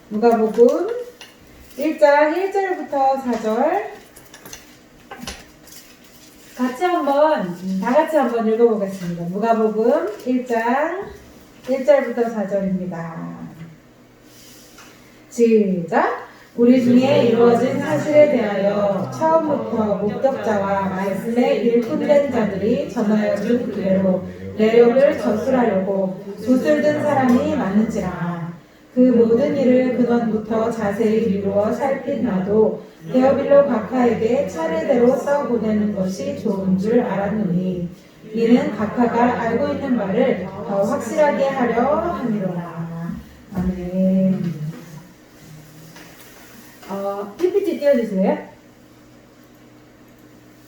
누가복음 1장 1절부터 4절 다 같이 한번 읽어보겠습니다. 누가복음 1장 1절부터 4절입니다. 시작! 우리 중에 이루어진 사실에 대하여 처음부터 목격자와 말씀에 일꾼된 자들이 전하여 준 그대로 내력을 저술하려고 붓을 든 사람이 많은지라. 그 모든 일을 근원부터 자세히 미루어 살핀 나도 데어빌로 각하에게 차례대로 써보내는 것이 좋은 줄 알았노니 이는 각하가 알고 있는 바를 더 확실하게 하려 함이로라. 아멘. PPT 띄워주세요.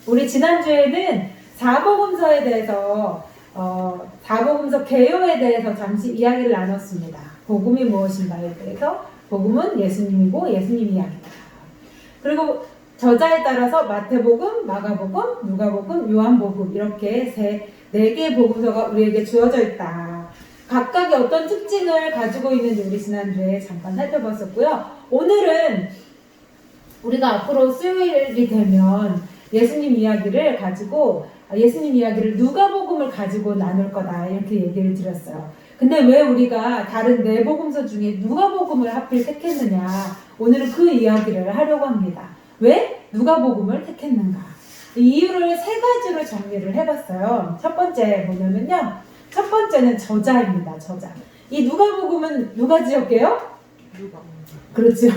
우리 지난주에는 사복음서에 대해서 사복음서 개요에 대해서 잠시 이야기를 나눴습니다. 복음이 무엇인가에 대해서 복음은 예수님이고 예수님 이야기다. 그리고 저자에 따라서 마태복음, 마가복음, 누가복음, 요한복음 이렇게 네 개의 복음서가 우리에게 주어져 있다. 각각의 어떤 특징을 가지고 있는지 우리 지난주에 잠깐 살펴봤었고요. 오늘은 우리가 앞으로 수요일이 되면 예수님 이야기를 누가복음을 가지고 나눌 거다 이렇게 얘기를 드렸어요. 근데 왜 우리가 다른 네 복음서 중에 누가복음을 하필 택했느냐? 오늘은 그 이야기를 하려고 합니다. 왜 누가복음을 택했는가? 이유를 세 가지로 정리를 해봤어요. 첫 번째 뭐냐면요. 첫 번째는 저자입니다. 저자. 이 누가복음은 누가 지었게요? 누가. 그렇죠.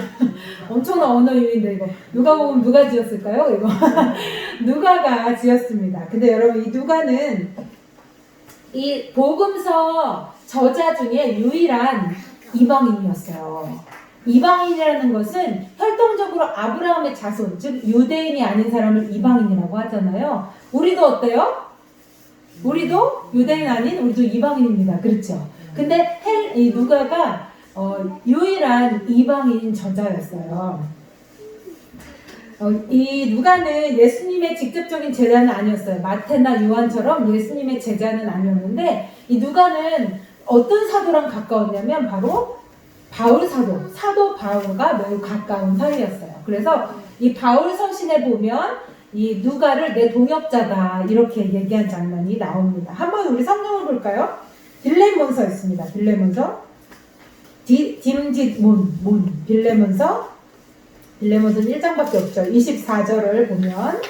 엄청난 언어 유인데 이거. 누가복음 누가 지었을까요? 이거. 누가가 지었습니다. 근데 여러분 이 누가는 이 복음서 저자 중에 유일한 이방인이었어요. 이방인이라는 것은 혈통적으로 아브라함의 자손, 즉 유대인이 아닌 사람을 이방인이라고 하잖아요. 우리도 어때요? 우리도 유대인 아닌 우리도 이방인입니다. 그렇죠? 근데 이 누가가 유일한 이방인 저자였어요. 이 누가는 예수님의 직접적인 제자는 아니었어요. 마태나 요한처럼 예수님의 제자는 아니었는데 이 누가는 어떤 사도랑 가까웠냐면 바로 바울 사도 바울과 매우 가까운 사이였어요. 그래서 이 바울 서신에 보면 이 누가를 내 동역자다 이렇게 얘기한 장면이 나옵니다. 한번 우리 성경을 볼까요? 빌레몬서 있습니다. 빌레몬서 빌레몬서 1장밖에 없죠. 24절을 보면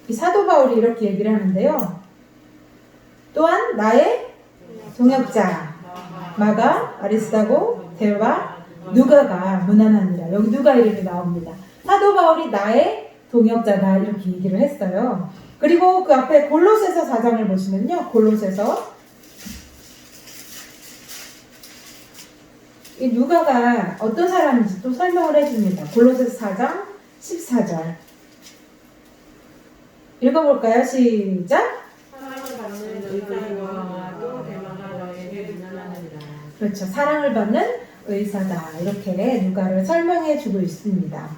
이 사도 바울이 이렇게 얘기를 하는데요. 또한 나의 동역자 마가, 아리스다고, 데와, 누가가 무난하니라. 여기 누가 이름이 나옵니다. 사도 바울이 나의 동역자다 이렇게 얘기를 했어요. 그리고 그 앞에 골로새서 4장을 보시면요. 골로새서 이 누가가 어떤 사람인지 또 설명을 해줍니다. 골로새서 4장 14절 읽어볼까요? 시작! 사랑을 받는 의사와 또 대마가 너에게 무난하니라. 그렇죠. 사랑을 받는 의사다. 이렇게 누가를 설명해 주고 있습니다.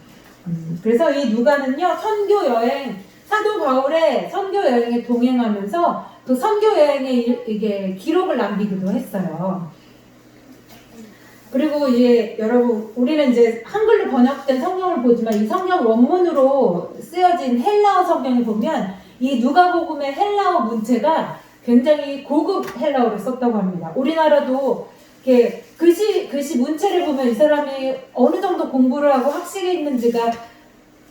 그래서 이 누가는요, 사도 바울의 선교 여행에 동행하면서 그 선교 여행에 이게 기록을 남기기도 했어요. 그리고 이제 여러분, 우리는 이제 한글로 번역된 성경을 보지만 이 성경 원문으로 쓰여진 헬라어 성경을 보면 이 누가복음의 헬라어 문체가 굉장히 고급 헬라어를 썼다고 합니다. 우리나라도 이렇게 글씨 문체를 보면 이 사람이 어느 정도 공부를 하고 학식이 있는지가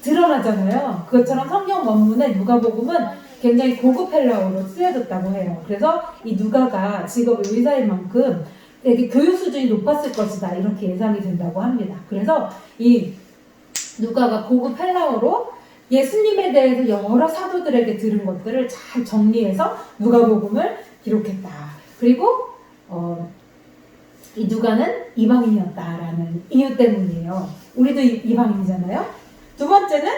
드러나잖아요. 그것처럼 성경 원문의 누가복음은 굉장히 고급 헬라어로 쓰여졌다고 해요. 그래서 이 누가가 직업이 의사인 만큼 되게 교육 수준이 높았을 것이다 이렇게 예상이 된다고 합니다. 그래서 이 누가가 고급 헬라어로 예수님에 대해서 여러 사도들에게 들은 것들을 잘 정리해서 누가복음을 기록했다. 그리고 이 누가는 이방인이었다라는 이유 때문이에요. 우리도 이방인이잖아요. 두 번째는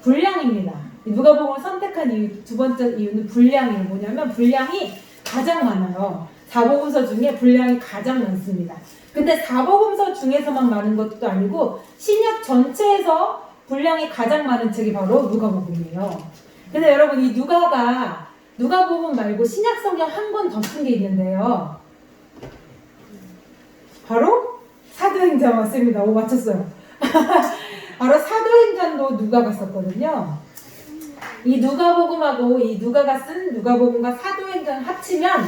분량입니다. 누가복음을 선택한 이유, 두 번째 이유는 분량이에요. 뭐냐면 분량이 가장 많아요. 사복음서 중에 분량이 가장 많습니다. 근데 사복음서 중에서만 많은 것도 아니고 신약 전체에서 분량이 가장 많은 책이 바로 누가복음이에요. 근데 여러분 이 누가복음 말고 신약 성경 한 권 더 쓴 게 있는데요. 바로 사도행전 맞습니다. 오, 맞췄어요. 바로 사도행전도 누가가 썼거든요. 이 누가복음하고 이 누가가 쓴 누가복음과 사도행전 합치면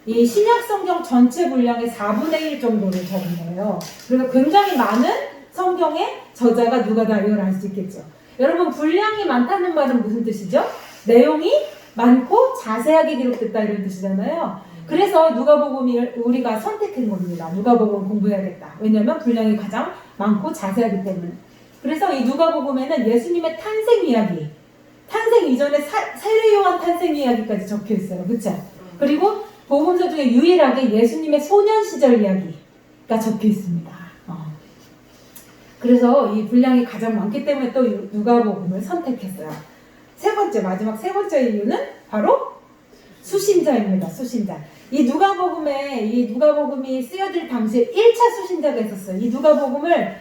이 신약 성경 전체 분량의 4분의 1 정도를 적은 거예요. 그래서 굉장히 많은 성경의 저자가 누가다 이걸 알 수 있겠죠. 여러분, 분량이 많다는 말은 무슨 뜻이죠? 내용이 많고 자세하게 기록됐다 이런 뜻이잖아요. 그래서 누가복음을 우리가 선택한 겁니다. 누가복음 공부해야겠다. 왜냐하면 분량이 가장 많고 자세하기 때문에. 그래서 이 누가복음에는 예수님의 탄생 이야기, 탄생 이전에 세례 요한 탄생 이야기까지 적혀 있어요. 그렇죠? 그리고 복음서 중에 유일하게 예수님의 소년 시절 이야기가 적혀 있습니다. 그래서 이 분량이 가장 많기 때문에 또 누가복음을 선택했어요. 세 번째, 마지막 세 번째 이유는 바로 수신자입니다. 수신자. 이 누가복음이 쓰여질 당시에 1차 수신자가 있었어요. 이 누가복음을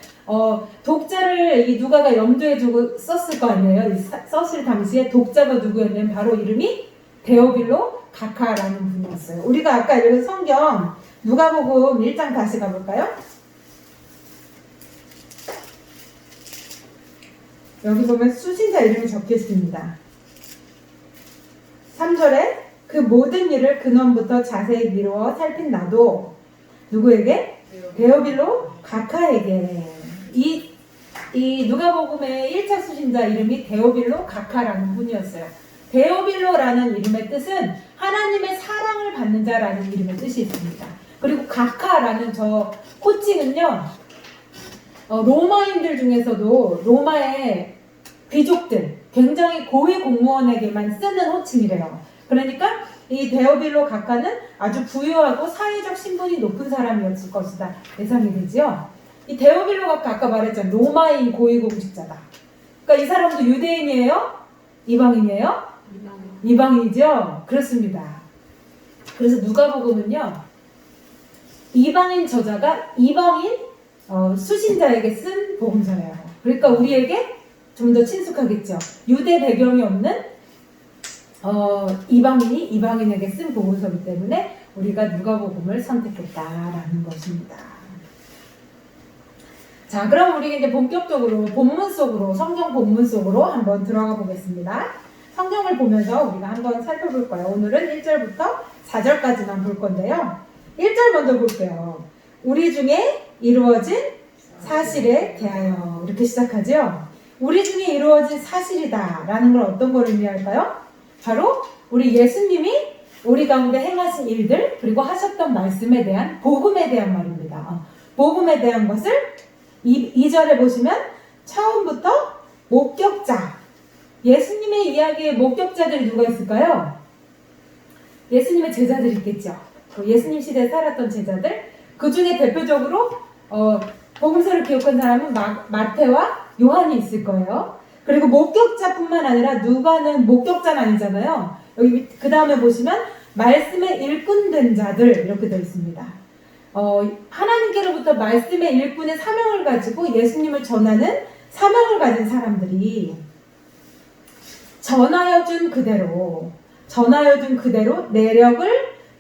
독자를 이 누가가 염두에 두고 썼을 거 아니에요. 썼을 당시에 독자가 누구였냐면 바로 이름이 데오빌로 가카라는 분이었어요. 우리가 아까 읽은 성경 누가복음 1장 다시 가볼까요? 여기 보면 수신자 이름이 적혀 있습니다. 3절에 그 모든 일을 근원부터 자세히 미루어 살핀 나도 누구에게? 데오빌로 가카에게. 이 누가복음의 1차 수신자 이름이 데오빌로 가카라는 분이었어요. 데오빌로라는 이름의 뜻은 하나님의 사랑을 받는 자라는 이름의 뜻이 있습니다. 그리고 가카라는 저 호칭은요, 로마인들 중에서도 로마의 귀족들, 굉장히 고위 공무원에게만 쓰는 호칭이래요. 그러니까 이 데오빌로 가카는 아주 부유하고 사회적 신분이 높은 사람이었을 것이다 예상이 되죠. 이 데오빌로 가카 아까 말했잖아요. 로마인 고위공직자다. 그러니까 이 사람도 유대인이에요? 이방인이에요? 이방인이죠? 그렇습니다. 그래서 누가복음은요, 이방인 저자가 이방인 수신자에게 쓴 복음서예요. 그러니까 우리에게 좀 더 친숙하겠죠. 유대 배경이 없는 이방인이 이방인에게 쓴 복음서이기 때문에 우리가 누가복음을 선택했다라는 것입니다. 자, 그럼 우리 이제 본격적으로 본문 속으로, 성경 본문 속으로 한번 들어가 보겠습니다. 성경을 보면서 우리가 한번 살펴볼 거예요. 오늘은 1절부터 4절까지만 볼 건데요. 1절 먼저 볼게요. 우리 중에 이루어진 사실에 대하여, 이렇게 시작하죠. 우리 중에 이루어진 사실이다 라는 걸 어떤 걸 의미할까요? 바로 우리 예수님이 우리 가운데 행하신 일들, 그리고 하셨던 말씀에 대한, 복음에 대한 말입니다. 복음에 대한 것을 2절에 보시면 처음부터 목격자, 예수님의 이야기의 목격자들이 누가 있을까요? 예수님의 제자들이 있겠죠. 예수님 시대에 살았던 제자들, 그 중에 대표적으로 복음서를 기록한 사람은 마태와 요한이 있을 거예요. 그리고 목격자뿐만 아니라 누가는 목격자는 아니잖아요. 여기 그 다음에 보시면 말씀의 일꾼된 자들 이렇게 되어 있습니다. 하나님께로부터 말씀의 일꾼의 사명을 가지고 예수님을 전하는 사명을 가진 사람들이 전하여 준 그대로 내력을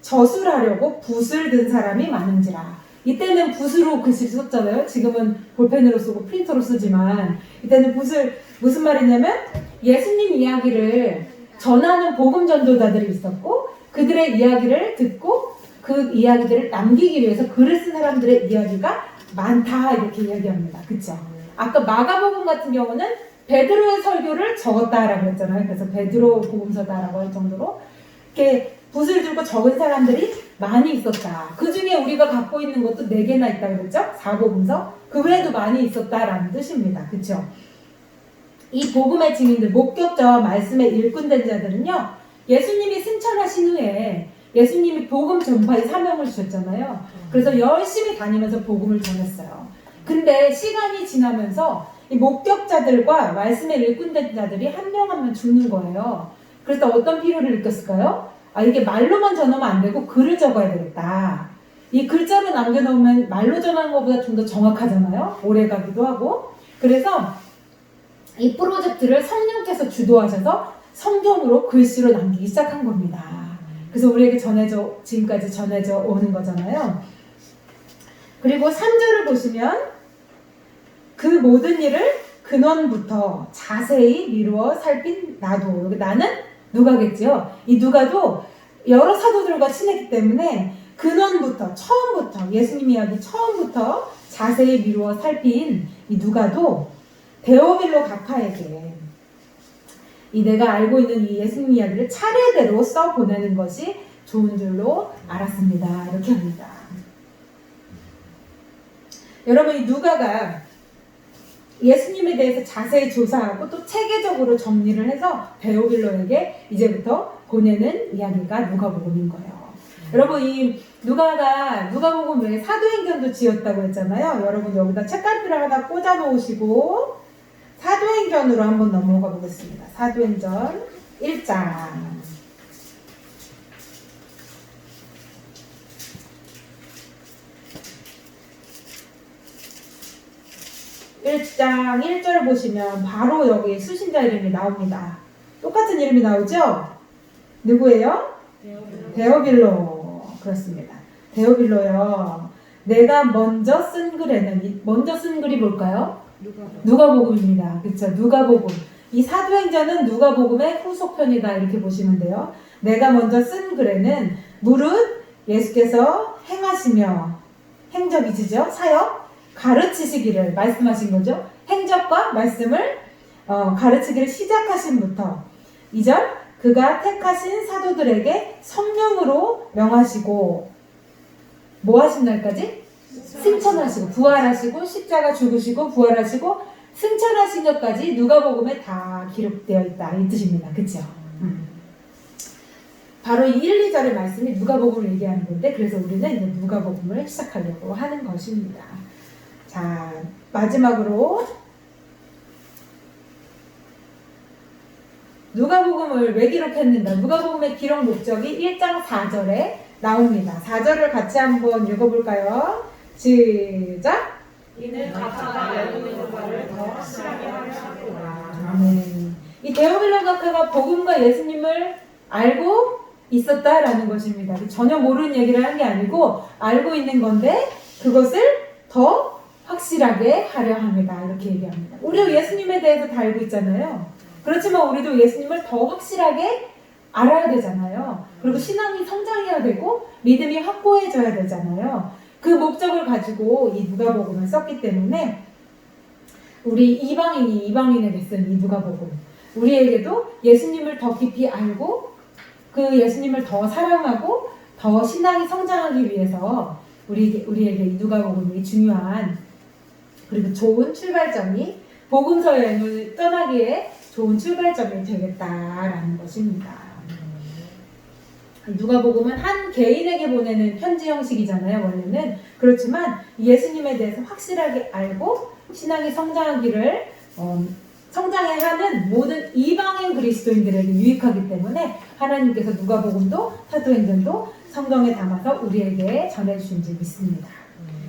저술하려고 붓을 든 사람이 많은지라. 이때는 붓으로 글씨를 썼잖아요. 지금은 볼펜으로 쓰고 프린터로 쓰지만 이때는 붓을, 무슨 말이냐면 예수님 이야기를 전하는 복음 전도자들이 있었고 그들의 이야기를 듣고 그 이야기들을 남기기 위해서 글을 쓴 사람들의 이야기가 많다 이렇게 이야기합니다. 그쵸? 아까 마가복음 같은 경우는 베드로의 설교를 적었다라고 했잖아요. 그래서 베드로 복음서다라고 할 정도로 이렇게 붓을 들고 적은 사람들이 많이 있었다. 그 중에 우리가 갖고 있는 것도 4개나 있다 그랬죠? 4복음서. 그 외에도 많이 있었다라는 뜻입니다. 그쵸? 이 복음의 증인들, 목격자와 말씀의 일꾼된 자들은요, 예수님이 승천하신 후에 예수님이 복음 전파의 사명을 주셨잖아요. 그래서 열심히 다니면서 복음을 전했어요. 근데 시간이 지나면서 이 목격자들과 말씀의 일꾼된 자들이 한 명 한 명 죽는 거예요. 그래서 어떤 필요를 느꼈을까요? 이게 말로만 전하면 안 되고 글을 적어야 되겠다. 이 글자로 남겨놓으면 말로 전하는 것보다 좀 더 정확하잖아요. 오래 가기도 하고. 그래서 이 프로젝트를 성령께서 주도하셔서 성경으로 글씨로 남기기 시작한 겁니다. 그래서 우리에게 지금까지 전해져 오는 거잖아요. 그리고 3절을 보시면 그 모든 일을 근원부터 자세히 미루어 살핀 나도. 여기 나는 누가겠죠. 이 누가도 여러 사도들과 친했기 때문에 근원부터 처음부터 예수님 이야기 처음부터 자세히 미루어 살핀 이 누가도 데오빌로 각하에게 이 내가 알고 있는 이 예수님 이야기를 차례대로 써 보내는 것이 좋은 줄로 알았습니다. 이렇게 합니다. 여러분 이 누가가 예수님에 대해서 자세히 조사하고 또 체계적으로 정리를 해서 데오빌로에게 이제부터 보내는 이야기가 누가복음인 거예요. 여러분 이 누가복음 외에 사도행전도 지었다고 했잖아요. 여러분 여기다 책갈피를 하나 꽂아 놓으시고 사도행전으로 한번 넘어가 보겠습니다. 사도행전 1장. 1장 1절을 보시면 바로 여기 수신자 이름이 나옵니다. 똑같은 이름이 나오죠? 누구예요? 데오빌로. 그렇습니다. 데오빌로요. 내가 먼저 쓴 글에는 먼저 쓴 글이 뭘까요? 누가복음입니다. 그렇죠? 누가복음. 이 사도행전은 누가복음의 후속편이다 이렇게 보시면 돼요. 내가 먼저 쓴 글에는 무릇 예수께서 행하시며 행적이시죠? 사역 가르치시기를 말씀하신 거죠. 행적과 말씀을 가르치기를 시작하신부터 2절 그가 택하신 사도들에게 성령으로 명하시고 뭐 하신 날까지? 승천하시고 부활하시고 십자가 죽으시고 부활하시고 승천하신 것까지 누가복음에 다 기록되어 있다 이 뜻입니다. 그렇죠? 바로 이 1, 2절의 말씀이 누가복음을 얘기하는 건데 그래서 우리는 이제 누가복음을 시작하려고 하는 것입니다. 자, 마지막으로 누가복음을 왜 기록했는가? 누가복음의 기록 목적이 1장 4절에 나옵니다. 4절을 같이 한번 읽어볼까요? 시작! 이는 각하가 알고 있는 바를 더 확실하게 하려 함이라. 아멘. 이 데오빌로 각하가 복음과 예수님을 알고 있었다라는 것입니다. 전혀 모르는 얘기를 하는 게 아니고 알고 있는 건데 그것을 더 확실하게 하려 합니다. 이렇게 얘기합니다. 우리도 예수님에 대해서 다 알고 있잖아요. 그렇지만 우리도 예수님을 더 확실하게 알아야 되잖아요. 그리고 신앙이 성장해야 되고 믿음이 확고해져야 되잖아요. 그 목적을 가지고 이 누가복음을 썼기 때문에 우리 이방인에게 쓴 이 누가복음 우리에게도 예수님을 더 깊이 알고 그 예수님을 더 사랑하고 더 신앙이 성장하기 위해서 우리에게 이 누가복음이 중요한 그리고 좋은 출발점이 복음서 여행을 떠나기에 좋은 출발점이 되겠다라는 것입니다. 누가복음은 한 개인에게 보내는 편지 형식이잖아요. 원래는 그렇지만 예수님에 대해서 확실하게 알고 신앙이 성장하기를 성장해 하는 모든 이방인 그리스도인들에게 유익하기 때문에 하나님께서 누가복음도 사도행전도 성경에 담아서 우리에게 전해주신 줄 믿습니다.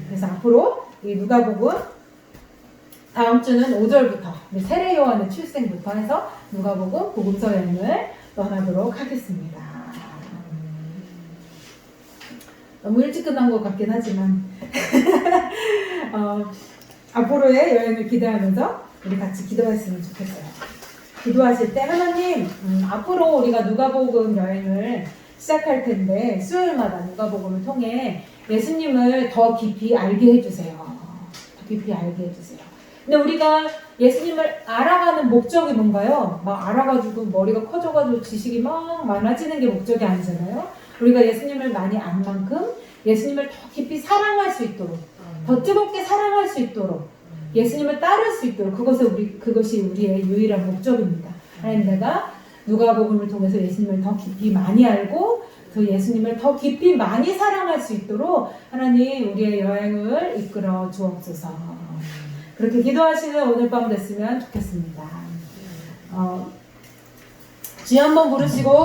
그래서 앞으로 이 누가복음 다음 주는 5절부터 세례 요한의 출생부터 해서 누가복음 복음서 여행을 떠나도록 하겠습니다. 너무 일찍 끝난 것 같긴 하지만 앞으로의 여행을 기대하면서 우리 같이 기도했으면 좋겠어요. 기도하실 때 하나님 앞으로 우리가 누가복음 여행을 시작할 텐데 수요일마다 누가복음을 통해 예수님을 더 깊이 알게 해주세요. 더 깊이 알게 해주세요. 근데 우리가 예수님을 알아가는 목적이 뭔가요? 막 알아가지고 머리가 커져가지고 지식이 막 많아지는 게 목적이 아니잖아요. 우리가 예수님을 많이 안 만큼 예수님을 더 깊이 사랑할 수 있도록 더 뜨겁게 사랑할 수 있도록 예수님을 따를 수 있도록 그것이 우리의 유일한 목적입니다. 하나님 내가 누가복음을 통해서 예수님을 더 깊이 많이 알고 그 예수님을 더 깊이 많이 사랑할 수 있도록 하나님 우리의 여행을 이끌어 주옵소서. 그렇게 기도하시는 오늘 밤 됐으면 좋겠습니다. 주여 한번 부르시고